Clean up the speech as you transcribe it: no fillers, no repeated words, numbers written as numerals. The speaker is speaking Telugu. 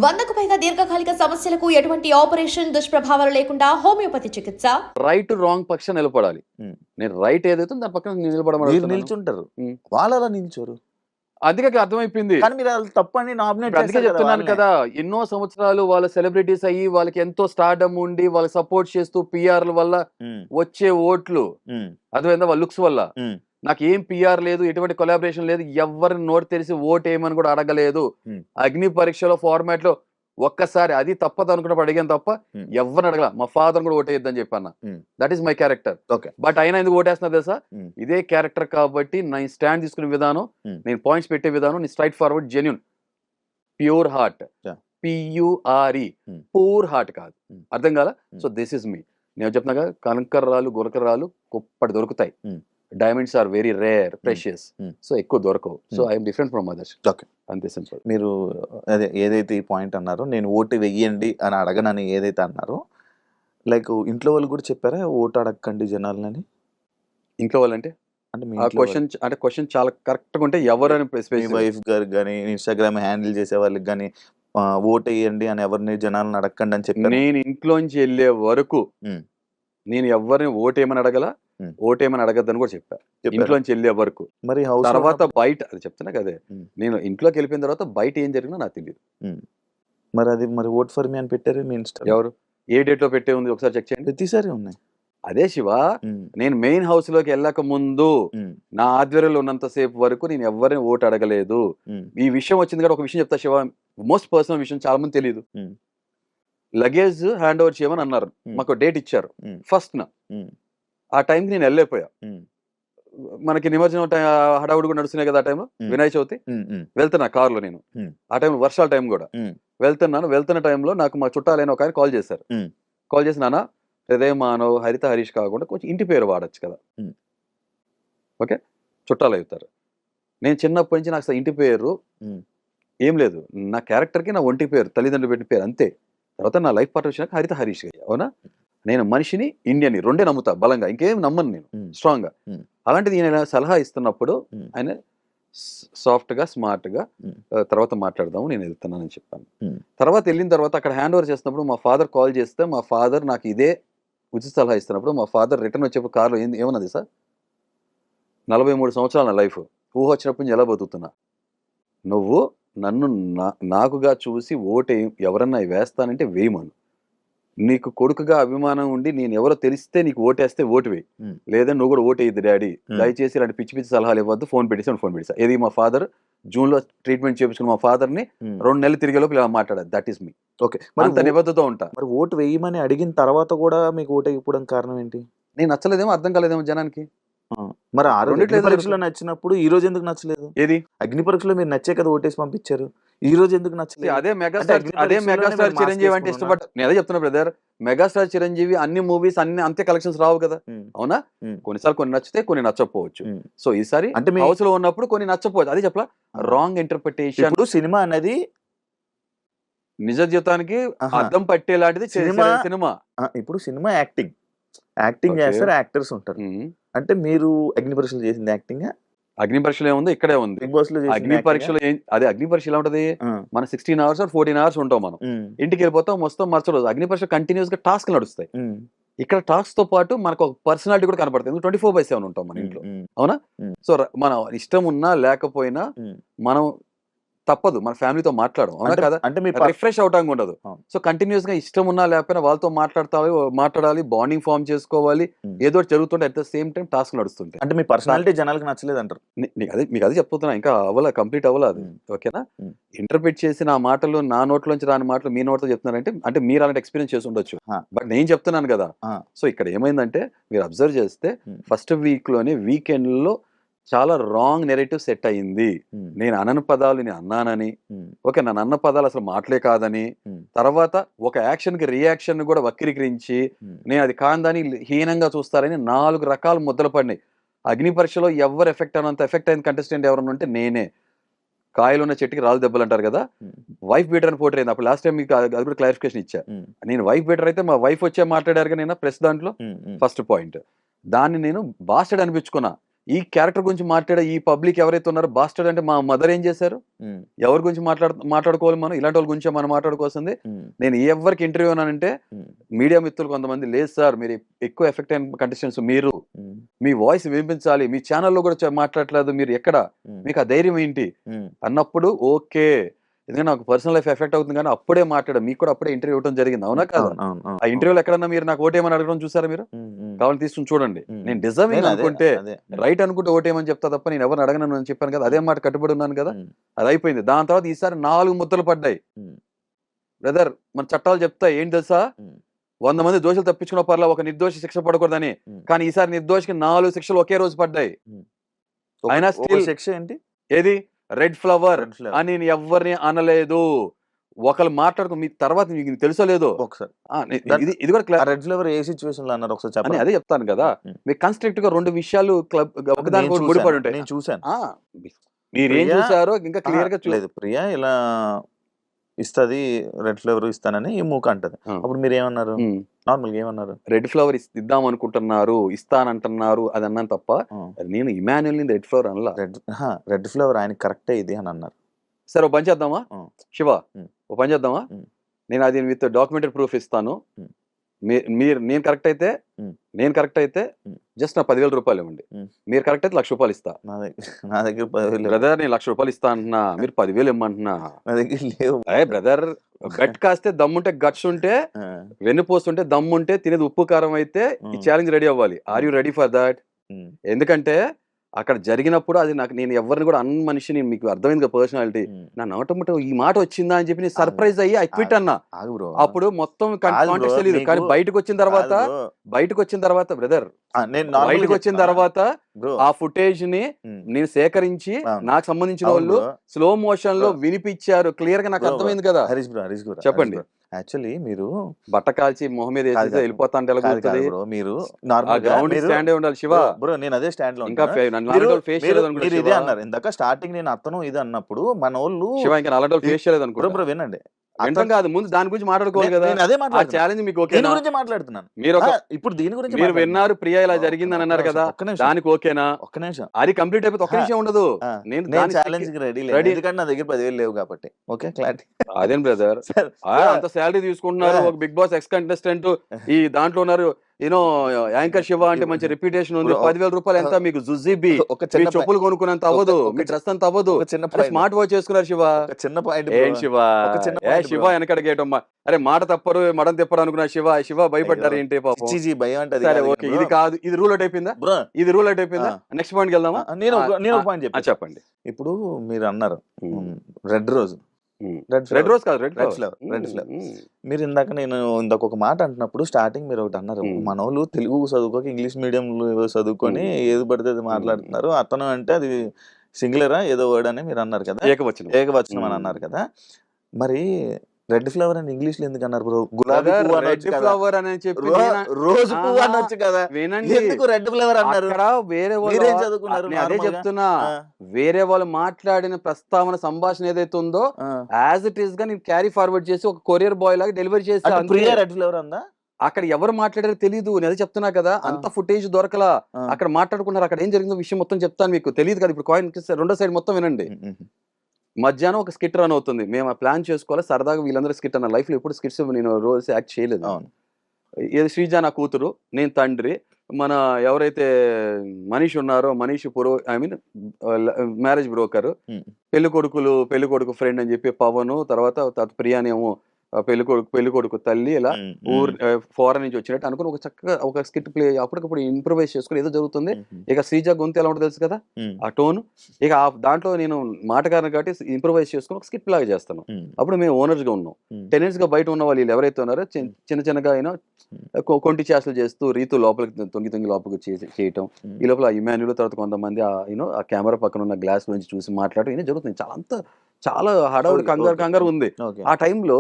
100కు పైగా దీర్ఘకాలిక సమస్యలకు ఎటువంటి ఆపరేషన్ దుష్ప్రభావాలు లేకుండా హోమియోపతి చికిత్స. రైట్ రాంగ్ పక్షం నిలబడాలి. హ్మ్. నేను రైట్ ఏదైతే దాని పక్కన మీరు నిలబడమని నిల్చుంటారు. హ్మ్. వాళ్ళు అలా నిల్చోరు. అందుకే అర్థమైపోయింది. కానీ మీరు అది తప్పని నామినేట్ ఇప్పుడు అందుకే చేస్తారు కదా చెప్తున్నాను వాళ్ళని. కదా, ఎన్నో సంవత్సరాలు వాళ్ళ సెలబ్రిటీస్ అయ్యి వాళ్ళకి ఎంతో స్టార్డమ్ ఉండి వాళ్ళకి సపోర్ట్ చేస్తూ పిఆర్ల వల్ల హ్మ్. వచ్చే ఓట్లు హ్మ్. అర్థమైందా, వాళ్ళ లుక్స్ వల్ల. హ్మ్. నాకు ఏం పిఆర్ లేదు, ఎటువంటి కొలాబరేషన్ లేదు, ఎవరిని నోటు తెలిసి ఓట్ ఏమని కూడా అడగలేదు. Hmm. అగ్ని పరీక్షలో ఫార్మాట్ లో ఒక్కసారి అది తప్పదు అనుకున్నప్పుడు అడిగాను తప్ప Hmm. ఎవరిని అడగల. మా ఫాదర్ కూడా ఓటేయద్దని చెప్పాను. Hmm. That is my character. Okay. But అయినా ఎందుకు ఓటేస్తున్నా తెలుసా? Hmm. ఇదే క్యారెక్టర్ కాబట్టి నేను స్టాండ్ తీసుకునే విధానం, Hmm. నేను పాయింట్స్ పెట్టే విధానం, నేను straight forward, genuine, pure heart. Yeah. P U R E, Hmm. Poor heart కాదు. Hmm. అర్థం కాల? Hmm. So this is me. నేను చెప్తున్నా కదా, కంకర్రాలు గురకరాలు కుప్పటి దొరుకుతాయి. Hmm. Diamonds are very rare, precious. Hmm. So ఎక్కువ దొరకవు. So Hmm. I'm different from others. Okay. అంతే సింపుల్. మీరు అదే ఏదైతే ఈ పాయింట్ అన్నారో, నేను ఓటు వెయ్యండి అని అడగనని ఏదైతే అన్నారో, లైక్ ఇంట్లో వాళ్ళు కూడా చెప్పారా ఓటు అడగకండి జనాలని? ఇంట్లో వాళ్ళంటే అంటే మీ ఆ ఇంట్లో క్వశ్చన్ అంటే క్వశ్చన్ చాలా కరెక్ట్ గా ఉంటే ఎవరని మీ స్పెసిఫిక్. వైఫ్ గారు కానీ ఇన్స్టాగ్రామ్ హ్యాండిల్ చేసే వాళ్ళకి కానీ ఓటు వేయండి అని ఎవరిని జనాలను అడగకండి అని చెప్పారు. నేను ఇంట్లోంచి వెళ్ళే వరకు నేను ఎవరిని ఓటేమని అడగల, Hmm. ఓటేమని అడగద్దని కూడా చెప్పా. ఇంట్లోంచి వెళ్ళే వరకు. మరి హౌస్ తర్వాత బయట అది చెప్తున్నా కదే, Hmm. నేను ఇంట్లోకి వెళ్ళిపోయిన తర్వాత బయట ఏం జరిగినా నాకు తెలియదు. మరి అది మరి ఓట్ ఫర్ మీ అని పెట్టారు మీ ఇన్స్టా? ఎవరు ఏ డేట్ లో పెట్టే ఉంది ఒకసారి చెక్ చేయండి. ప్రతిసారి ఉన్నాయి. అదే శివ, నేను మెయిన్ హౌస్ లోకి వెళ్ళక ముందు నా ఆధ్వర్యంలో ఉన్నంత సేపు వరకు నేను ఎవరిని ఓటు అడగలేదు. ఈ విషయం వచ్చింది కదా, ఒక విషయం చెప్తా శివ, మోస్ట్ పర్సనల్ విషయం, చాలా మంది తెలియదు. లగేజ్ హ్యాండ్ ఓవర్ చేయమని అన్నారు. మాకు డేట్ ఇచ్చారు ఫస్ట్ నా. ఆ టైంకి నేను వెళ్ళలేకపోయా. మనకి నిమజ్జనం హడావుడి కూడా నడుస్తున్నాయి కదా ఆ టైంలో, వినాయక చవితి. వెళ్తున్నా కారులో నేను, ఆ టైంలో వర్షాల టైం కూడా. వెళ్తున్న టైంలో నాకు మా చుట్టాలైన ఒక ఆయన కాల్ చేశారు. కాల్ చేసి, నాన్న హృదయ మానవ్, హరిత హరీష్ కాకుండా కొంచెం ఇంటి పేరు వాడచ్చు కదా. ఓకే, చుట్టాలు అవుతారు. నేను చిన్నప్పటి నుంచి నాకు అసలు ఇంటి పేరు ఏం లేదు. నా క్యారెక్టర్కి నా ఒంటి పేరు, తల్లిదండ్రులు పెట్టిన పేరు అంతే. తర్వాత నా లైఫ్ పార్ట్నర్ వచ్చినాక హరిత హరీష్ గారు. అవునా, నేను మనిషిని, ఇండియన్ని రెండే నమ్ముతా బలంగా, ఇంకేం నమ్మను నేను స్ట్రాంగ్ గా. అలాంటిది ఈయన సలహా ఇస్తున్నప్పుడు ఆయన సాఫ్ట్ గా స్మార్ట్ గా తర్వాత మాట్లాడదాము నేను వెళ్తున్నానని చెప్పాను. తర్వాత వెళ్ళిన తర్వాత అక్కడ హ్యాండ్ ఓవర్ చేస్తున్నప్పుడు మా ఫాదర్ కాల్ చేస్తే, మా ఫాదర్ నాకు ఇదే ఉచిత సలహా ఇస్తున్నప్పుడు మా ఫాదర్ రిటర్న్ వచ్చేప్పుడు కార్లో ఏమన్నది సార్, 43 సంవత్సరాల నా లైఫ్, ఊహ వచ్చినప్పుడు నుంచి ఎలా బతుకుతున్నా, నువ్వు నన్ను నాకుగా చూసి ఓటు ఎవరన్నా వేస్తానంటే వేయమను. నీకు కొడుకుగా అభిమానం ఉండి నేను ఎవరో తెలిస్తే నీకు ఓటేస్తే ఓటు వేయి, లేదని నువ్వు కూడా ఓటేయద్దు డాడీ, దయచేసి ఇలాంటి పిచ్చి పిచ్చి సలహాలు ఇవ్వద్దు, ఫోన్ పెట్టేసా. ఏది మా ఫాదర్ జూన్ లో ట్రీట్మెంట్ చేయించుకున్న మా ఫాదర్ ని 2 నెలలు తిరిగేలోపు ఇలా మాట్లాడారు. That is me. ఓకే. అంత నిబద్ధతో ఉంటా. మరి ఓటు వేయమని అడిగిన తర్వాత కూడా మీకు ఓటు వేయకపోవడం కారణం ఏంటి? నేను నచ్చలేదేమో, అర్థం కాలేదేమో జనానికి. మరి ఆ రోజు రెండిట్లో అగ్ని పరీక్షలో నచ్చినప్పుడు ఈ రోజు ఎందుకు నచ్చలేదు? ఏది అగ్ని పరీక్షలో మీరు నచ్చే కదా ఓటేసి పంపించారు, ఈ రోజు ఎందుకు నచ్చలేదు? అదే మెగాస్టార్ చిరంజీవి అంటే ఇష్టపడ్డా. నేను అదే చెప్తున్నా బ్రదర్, మెగాస్టార్ చిరంజీవి అన్ని మూవీస్ అన్ని అంతే కలెక్షన్స్ రావు కదా. అవునా, కొన్నిసార్లు కొన్ని నచ్చితే కొన్ని నచ్చకపోవచ్చు. సో ఈసారి అంటే హౌస్ లో ఉన్నప్పుడు కొన్ని నచ్చపోవచ్చు. అదే చెప్పలా, రాంగ్ ఇంటర్ప్రిటేషన్. ఇప్పుడు సినిమా అనేది నిజ జీవితానికి అర్థం పట్టేలాంటిది సినిమా. ఇప్పుడు సినిమా యాక్టింగ్ చేస్తారు, యాక్టర్స్ ఉంటారు. అంటే మీరు అగ్ని పరీక్షలు చేసింది యాక్టింగ్? అగ్ని పరీక్షలు ఏముంది, ఇక్కడే ఉంది. బిగ్ బాస్ లో అగ్ని పరీక్షలు అదే అగ్ని పరీక్ష ఎలా ఉంటది, మన 16 hours 14 hours ఉంటాం మనం, ఇంటికి వెళ్ళిపోతాం, వస్తాం, మరుసటి రోజు. అగ్ని పరీక్ష కంటిన్యూస్ గా టాస్క్ నడుస్తాయి. ఇక్కడ టాస్క్ తో పాటు మనకు ఒక పర్సనాలిటీ కూడా కనపడుతుంది. 24/7 ఉంటాం మన ఇంట్లో. అవునా, సో మన ఇష్టం ఉన్నా లేకపోయినా మనం తప్పదు, మన ఫ్యామిలీతో మాట్లాడడం. అవునా కదా, అంటే రిఫ్రెష్ అవటానికి ఉండదు. సో కంటిన్యూస్ గా ఇష్టం ఉన్నా లేకపోయినా వాళ్ళతో మాట్లాడాలి, బాండింగ్ ఫార్మ్ చేసుకోవాలి, ఏదో జరుగుతుంటే at the same time task నడుస్తుంటాయి. అంటే మీ పర్సనాలిటీ జనాలకు నచ్చలేదు అంటారు. మీకు అదే చెప్తున్నా, ఇంకా కంప్లీట్ అవ్వలేదు. ఓకేనా, ఇంటర్ప్రిట్ చేసి నా మాటలు నా నోట్లోంచి రాని మాటలు మీ నోట్తో చెప్తున్నారంటే అంటే మీరు అలాంటి ఎక్స్పీరియన్స్ చేసి ఉండొచ్చు. బట్ నేను చెప్తున్నాను కదా. సో ఇక్కడ ఏమైందంటే మీరు అబ్జర్వ్ చేస్తే ఫస్ట్ వీక్ లోనే వీకెండ్ లో చాలా రాంగ్ నెరేటివ్ సెట్ అయ్యింది. నేను అనని పదాలు నేను అన్నానని, ఓకే, నన్ను అన్న పదాలు అసలు మాటలే కాదని, తర్వాత ఒక యాక్షన్ కి రియాక్షన్ కూడా వక్రీకరించి నేను అది కాందని హీనంగా చూస్తారని 4 రకాల ముద్దలు పడినాయి. అగ్ని పరీక్షలో ఎవరు ఎఫెక్ట్ అయినంత ఎఫెక్ట్ అయిన కంటెస్టెంట్ ఎవరన్నా ఉంటే నేనే. కాయలు ఉన్న చెట్టుకి రాళ్ళు దెబ్బలు అంటారు కదా, వైఫ్ బీటర్ అని పోటీ అయింది. అప్పుడు లాస్ట్ టైం మీకు అది కూడా క్లారిఫికేషన్ ఇచ్చా. నేను వైఫ్ బీటర్ అయితే మా వైఫ్ వచ్చే మాట్లాడారు నేను ప్రెస్ దాంట్లో. ఫస్ట్ పాయింట్, దాన్ని నేను బాస్టర్డ్ అనిపించుకున్నా. ఈ క్యారెక్టర్ గురించి మాట్లాడే ఈ పబ్లిక్ ఎవరైతే ఉన్నారో బాస్టర్డ్ అంటే మా మదర్ ఏం చేశారు, ఎవరి గురించి మాట్లాడుకోవాలి మనం, ఇలాంటి వాళ్ళ గురించి మనం మాట్లాడుకోవాల్సింది. నేను ఎవరికి ఇంటర్వ్యూ అన్నానంటే మీడియా మిత్రులు కొంతమంది లేదు సార్ మీరు ఎక్కువ ఎఫెక్ట్ అయిన కంటెస్టెంట్స్, మీరు మీ వాయిస్ వినిపించాలి, మీ ఛానల్లో కూడా మాట్లాడలేదు, మీరు ఎక్కడ, మీకు ఆ ధైర్యం ఏంటి అన్నప్పుడు ఓకే, ఎందుకంటే నాకు పర్సనల్ లైఫ్ ఎఫెక్ట్ అవుతుంది కానీ అప్పుడే మాట్లాడారు, మీకు కూడా అప్పుడే ఇంటర్వ్యూ ఇవ్వడం జరిగింది, అవునా కాదు? ఆ ఇంటర్వ్యూలో ఎక్కడన్నా మీరు నాకు ఓటేమని అడగడం చూసారా? మీరు కావాలని తీసుకుని చూడండి. నేను డిజర్వింగ్ అనుకుంటే రైట్ అనుకుంటే ఓటేమని చెప్తా తప్ప నేను ఎవరిని అడగను అని చెప్పాను కదా, అదే మాట కట్టుబడి ఉన్నాను కదా, అది అయిపోయింది. దాని తర్వాత ఈసారి 4 ముద్దలు పడ్డాయి బ్రదర్. మన చట్టాలు చెప్తాయి ఏంటి తెలుసా, 100 మంది దోషులు తప్పించుకున్న పర్లా ఒక నిర్దోషి శిక్ష పడకూడదని, కానీ ఈసారి నిర్దోషికి 4 శిక్షలు ఒకే రోజు పడ్డాయి. అయినా స్టిల్ శిక్ష ఏంటి, ఏది రెడ్ ఫ్లవర్ అని నేను ఎవరిని అనలేదు. ఒకళ్ళు మాట్లాడుకో మీ తర్వాత మీకు తెలుసో లేదో ఒకసారి ఇది కూడా రెడ్ ఫ్లవర్ ఏ సిచ్యువేషన్ లో అన్నారు ఒకసారి చెప్పండి. అదే చెప్తాను కదా, మీకు కన్స్ట్రక్ట్ గా 2 విషయాలు క్లబ్ ఒకదానికి ముడిపడి ఉంటాయి. నేను చూసాను, మీరేం చూసారో ఇంకా క్లియర్ గా లేదు. ప్రియా ఇలా ఇస్తుంది రెడ్ ఫ్లవర్ ఇస్తానని ఈ మూక అంటది, అప్పుడు మీరు ఏమన్నారు, నార్మల్ గా ఏమన్నారు? రెడ్ ఫ్లవర్ ఇద్దాం అనుకుంటున్నారు, ఇస్తానంటున్నారు అది అన్నాను తప్ప నేను ఇమాన్యుల్ రెడ్ ఫ్లవర్ అనలా. రెడ్ ఫ్లవర్ ఆయన కరెక్టే ఇది అని అన్నారు. సరే ఓ పని చేద్దామా శివ, ఓ పని చేద్దామా, నేను అది విత్ డాక్యుమెంటరీ ప్రూఫ్ ఇస్తాను, నేను కరెక్ట్ అయితే జస్ట్ నా 10,000 రూపాయలు ఇవ్వండి, మీరు కరెక్ట్ అయితే 1,00,000 రూపాయలు ఇస్తా. నా దగ్గర 10,000 బ్రదర్, నేను 1,00,000 రూపాయలు ఇస్తా అంటున్నా, మీరు 10,000 ఇమ్మంటున్నా. నా దగ్గర లేవు. అయ్యే బ్రదర్, గట్ కాస్తే దమ్ముంటే, గట్స్ ఉంటే, వెన్నుపోస్తుంటే, దమ్ముంటే, తినేది ఉప్పు కారం అయితే ఈ ఛాలెంజ్ రెడీ అవ్వాలి. Are you ready for that? ఎందుకంటే అక్కడ జరిగినప్పుడు అది నాకు, నేను ఎవరిని కూడా అన్న మనిషిని, మీకు అర్థమైంది కదా పర్సనాలిటీ, నా నోటముట ఈ మాట వచ్చిందా అని చెప్పి నేను సర్ప్రైజ్ అయ్యి ఐ క్విట్ అన్నా. అప్పుడు మొత్తం కాంటెక్స్ట్ తెలియదు, కానీ బయటకు వచ్చిన తర్వాత బ్రదర్, బయటకు వచ్చిన తర్వాత ఆ ఫుటేజ్ ని నేను సేకరించి నాకు సంబంధించిన వాళ్ళు స్లో మోషన్ లో వినిపించారు, క్లియర్ గా నాకు అర్థమైంది కదా. చెప్పండి. యాక్చువల్లీ మీరు బట్ట కాల్చి మొహం మీద వెళ్ళిపోతా అంటే మీరు స్టాండ్ ఉండాలి శివ. బ్రో నేను అదే స్టాండ్ లో ఇంకా ఇదే అన్నారు ఇందాక స్టార్టింగ్, నేను అతను ఇది అన్నప్పుడు మన వాళ్ళు శివ ఇంకా 4 రోజులు ఫేస్ చేయలేదు అనుకో. బ్రో వినండి, అర్థం కాదు, ముందు దాని గురించి మాట్లాడుకోవాలి కదా. అదే ఛాలెంజ్ మీకు దీని గురించి మాట్లాడుతున్నాను. మీరు ఇప్పుడు దీని గురించి మీరు విన్నారు, ప్రియా ఇలా జరిగింది అని అన్నారు కదా, దానికి ఓకేనా? ఒక్క నిమిషం, అది కంప్లీట్ అయిపోతే ఒక్క నిమిషం ఉండదు, నేను ఛాలెంజ్ రెడీ, ఎందుకంటే నా దగ్గర 10,000 లేవు కాబట్టి. Okay clarity. అదేం బ్రదర్, అంత శాలరీ తీసుకుంటున్నారు, ఒక బిగ్ బాస్ ఎక్స్ కంటెస్టెంట్ ఈ దాంట్లో ఉన్నారు, యూనో యాంకర్ శివ అంటే మంచి రెప్యుటేషన్ ఉంది, 10,000 రూపాయలు ఎంత మీకు జుజీబీ, మీ చెప్పులు కొనుక్కున్నంత అవ్వదు, మీ డ్రెస్ అంత అవ్వదు, స్మార్ట్ వాచ్ చేసుకున్నారు శివ. చిన్న పాయింట్ ఏం శివ వెనకడిగేటమ్మా, అరే మాట తప్పరు మడం తిప్పరు అనుకున్నా శివ భయపడ్డారు ఏంటి పాపం. సరే ఓకే, ఇది కాదు, ఇది రూల్ అవుట్ అయిపోయిందా, ఇది రూల్ అవుట్ అయిపోయిందా, నెక్స్ట్ పాయింట్ వెళ్దామా? నేను పాయింట్ చెప్పండి. ఇప్పుడు మీరు అన్నారు రెడ్ రోజు, రెడ్ రోజ్ కాదు, రెడ్ ఫ్లవర్. మీరు ఇందాక ఒక మాట అంటున్నప్పుడు స్టార్టింగ్ మీరు ఒకటి అన్నారు, మన వాళ్ళు తెలుగు చదువుకోక ఇంగ్లీష్ మీడియం చదువుకొని ఏది పడితే అది మాట్లాడుతున్నారు, అతను అంటే అది సింగులరా ఏదో వర్డ్ అని మీరు అన్నారు కదా, ఏకవచనం అని అన్నారు కదా. మరి రెడ్ ఫ్లవర్ అని ఇంగ్లీష్ లో ఎందుకు అన్నారు బ్రో? గులాబీ ఫ్లవర్ అని చెప్పి రోజు పువ్వు అనొచ్చు కదా, ఎందుకు రెడ్ ఫ్లవర్ అన్నారు? వేరే వాళ్ళు చదువుకున్నారు, అదే చెప్తున్నా, వేరే వాళ్ళు మాట్లాడిన ప్రస్తావన సంభాషణ ఏదైతే ఉందో యాజ్ ఇట్ ఈస్ గా నేను క్యారీ ఫార్వర్డ్ చేసి ఒక కొరియర్ బాయ్ లాగా డెలివరీ చేసి, రెడ్ ఫ్లవర్ అందా అక్కడ ఎవరు మాట్లాడారో తెలియదు, నేను అదే చెప్తున్నా కదా, అంత ఫుటేజ్ దొరకలా, అక్కడ మాట్లాడుకున్నారు, అక్కడ ఏం జరిగిందో విషయం మొత్తం చెప్తాను మీకు, తెలియదు కదా. ఇప్పుడు కాయిన్ రెండో సైడ్ మొత్తం వినండి. మధ్యాహ్నం ఒక స్కిట్ రన్ అవుతుంది, మేము ఆ ప్లాన్ చేసుకోవాలి సరదాగా, వీళ్ళందరూ స్కిట్ అన్న లైఫ్ లో ఎప్పుడు స్కిట్స్ నేను రోజు యాక్ట్ చేయలేదు. ఏది శ్రీజ నా కూతురు, నేను తండ్రి, మన ఎవరైతే మనీష్ ఉన్నారో మనీష్ మ్యారేజ్ బ్రోకర్, పెళ్లి కొడుకు ఫ్రెండ్ అని చెప్పి పవన్, తర్వాత ప్రియానేమో పెళ్లి కొడుకు తల్లి, ఇలా ఫారెన్ నుంచి వచ్చినట్టు అనుకుని ఒక చక్కగా ఒక స్కిట్ ప్లే అప్పటికప్పుడు ఇంప్రూవైజ్ చేసుకుని ఏదో జరుగుతుంది. ఇక శ్రీజ గొంతు ఎలా ఉంటుందో తెలుసు కదా, ఆ టోన్, ఇక దాంట్లో నేను మాటగారిని కాబట్టి ఇంప్రూవైజ్ చేసుకుని ఒక స్కిట్ లాగా చేస్తాను. అప్పుడు మేము ఓనర్స్ గా ఉన్నాం, టెనెంట్స్ గా బయట ఉన్న వాళ్ళు ఎవరైతే ఉన్నారో చిన్నగా అయినా కొంటి చేష్టలు చేస్తూ రీతు లోపలికి తొంగి లోపలికి చేయటం, ఈ లోపల ఇమాన్యుల్ తర్వాత కొంతమంది ఆ కెమెరా పక్కన ఉన్న గ్లాస్ నుంచి చూసి మాట్లాడటం, ఇవన్నీ జరుగుతుంది. చాలా హడావుడి కంగారు ఉంది. ఆ టైంలో